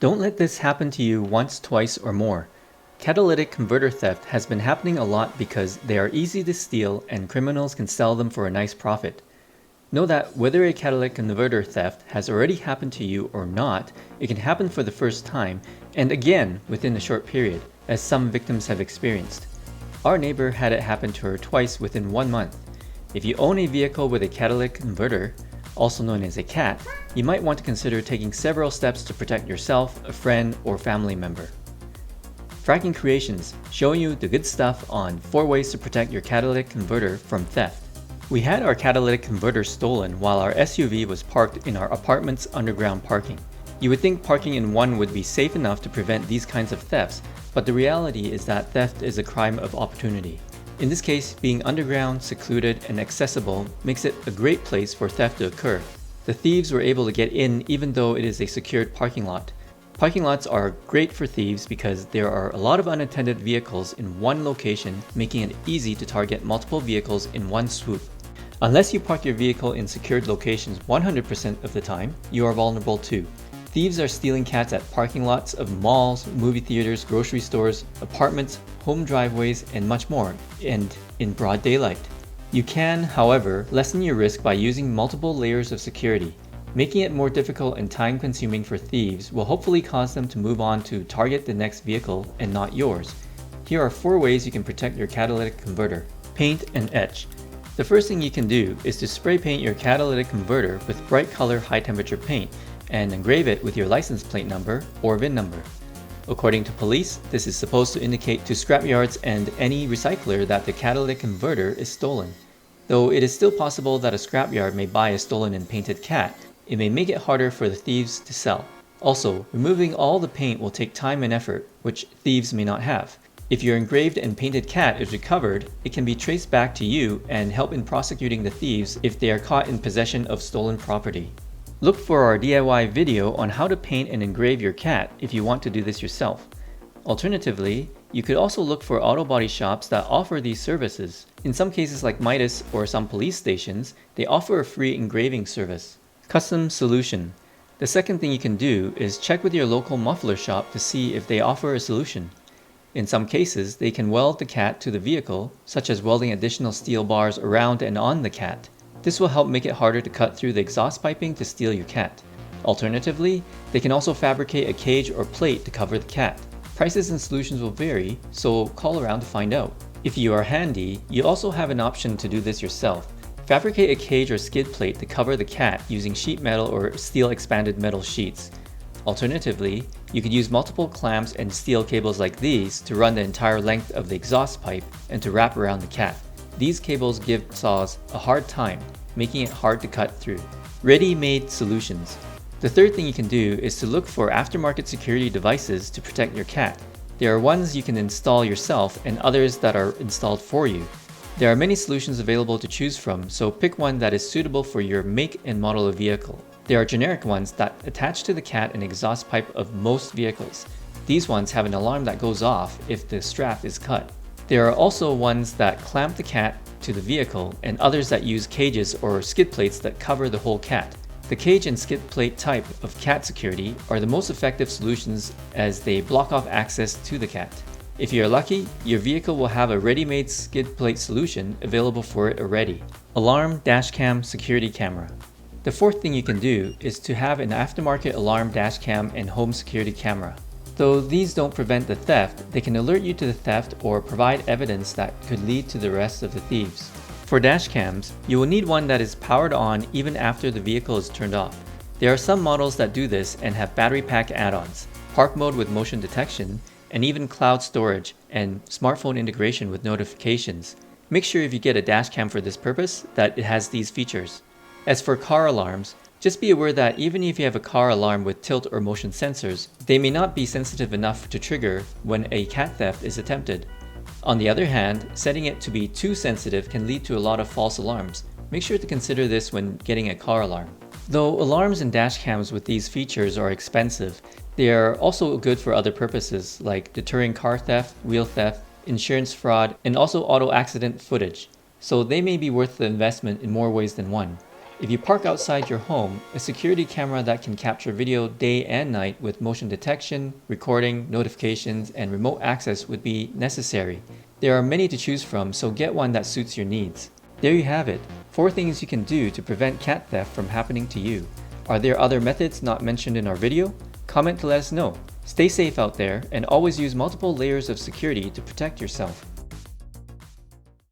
Don't let this happen to you once, twice, or more. Catalytic converter theft has been happening a lot because they are easy to steal and criminals can sell them for a nice profit. Know that whether a catalytic converter theft has already happened to you or not, it can happen for the first time and again within a short period, as some victims have experienced. Our neighbor had it happen to her twice within 1 month. If you own a vehicle with a catalytic converter, also known as a CAT, you might want to consider taking several steps to protect yourself, a friend, or family member. Fracking Creations, showing you the good stuff on 4 ways to protect your catalytic converter from theft. We had our catalytic converter stolen while our SUV was parked in our apartment's underground parking. You would think parking in one would be safe enough to prevent these kinds of thefts, but the reality is that theft is a crime of opportunity. In this case, being underground, secluded, and accessible makes it a great place for theft to occur. The thieves were able to get in even though it is a secured parking lot. Parking lots are great for thieves because there are a lot of unattended vehicles in one location, making it easy to target multiple vehicles in one swoop. Unless you park your vehicle in secured locations 100% of the time, you are vulnerable too. Thieves are stealing cats at parking lots of malls, movie theaters, grocery stores, apartments, home driveways, and much more, and in broad daylight. You can, however, lessen your risk by using multiple layers of security. Making it more difficult and time-consuming for thieves will hopefully cause them to move on to target the next vehicle and not yours. Here are 4 ways you can protect your catalytic converter. Paint and etch. The first thing you can do is to spray paint your catalytic converter with bright color high-temperature paint and engrave it with your license plate number or VIN number. According to police, this is supposed to indicate to scrapyards and any recycler that the catalytic converter is stolen. Though it is still possible that a scrapyard may buy a stolen and painted cat, it may make it harder for the thieves to sell. Also, removing all the paint will take time and effort, which thieves may not have. If your engraved and painted cat is recovered, it can be traced back to you and help in prosecuting the thieves if they are caught in possession of stolen property. Look for our DIY video on how to paint and engrave your cat if you want to do this yourself. Alternatively, you could also look for auto body shops that offer these services. In some cases like Midas or some police stations, they offer a free engraving service. Custom solution. The second thing you can do is check with your local muffler shop to see if they offer a solution. In some cases, they can weld the cat to the vehicle, such as welding additional steel bars around and on the cat. This will help make it harder to cut through the exhaust piping to steal your cat. Alternatively, they can also fabricate a cage or plate to cover the cat. Prices and solutions will vary, so call around to find out. If you are handy, you also have an option to do this yourself. Fabricate a cage or skid plate to cover the cat using sheet metal or steel expanded metal sheets. Alternatively, you could use multiple clamps and steel cables like these to run the entire length of the exhaust pipe and to wrap around the cat. These cables give saws a hard time, making it hard to cut through. Ready-made solutions. The third thing you can do is to look for aftermarket security devices to protect your cat. There are ones you can install yourself and others that are installed for you. There are many solutions available to choose from, so pick one that is suitable for your make and model of vehicle. There are generic ones that attach to the cat and exhaust pipe of most vehicles. These ones have an alarm that goes off if the strap is cut. There are also ones that clamp the cat to the vehicle and others that use cages or skid plates that cover the whole cat. The cage and skid plate type of cat security are the most effective solutions as they block off access to the cat. If you're lucky, your vehicle will have a ready-made skid plate solution available for it already. Alarm dashcam security camera. The fourth thing you can do is to have an aftermarket alarm dashcam and home security camera. Though these don't prevent the theft, they can alert you to the theft or provide evidence that could lead to the arrest of the thieves. For dash cams, you will need one that is powered on even after the vehicle is turned off. There are some models that do this and have battery pack add-ons, park mode with motion detection, and even cloud storage and smartphone integration with notifications. Make sure if you get a dash cam for this purpose that it has these features. As for car alarms, just be aware that even if you have a car alarm with tilt or motion sensors, they may not be sensitive enough to trigger when a cat theft is attempted. On the other hand, setting it to be too sensitive can lead to a lot of false alarms. Make sure to consider this when getting a car alarm. Though alarms and dash cams with these features are expensive, they are also good for other purposes like deterring car theft, wheel theft, insurance fraud, and also auto accident footage. So they may be worth the investment in more ways than one. If you park outside your home, a security camera that can capture video day and night with motion detection, recording, notifications, and remote access would be necessary. There are many to choose from, so get one that suits your needs. There you have it, 4 things you can do to prevent cat theft from happening to you. Are there other methods not mentioned in our video? Comment to let us know. Stay safe out there and always use multiple layers of security to protect yourself.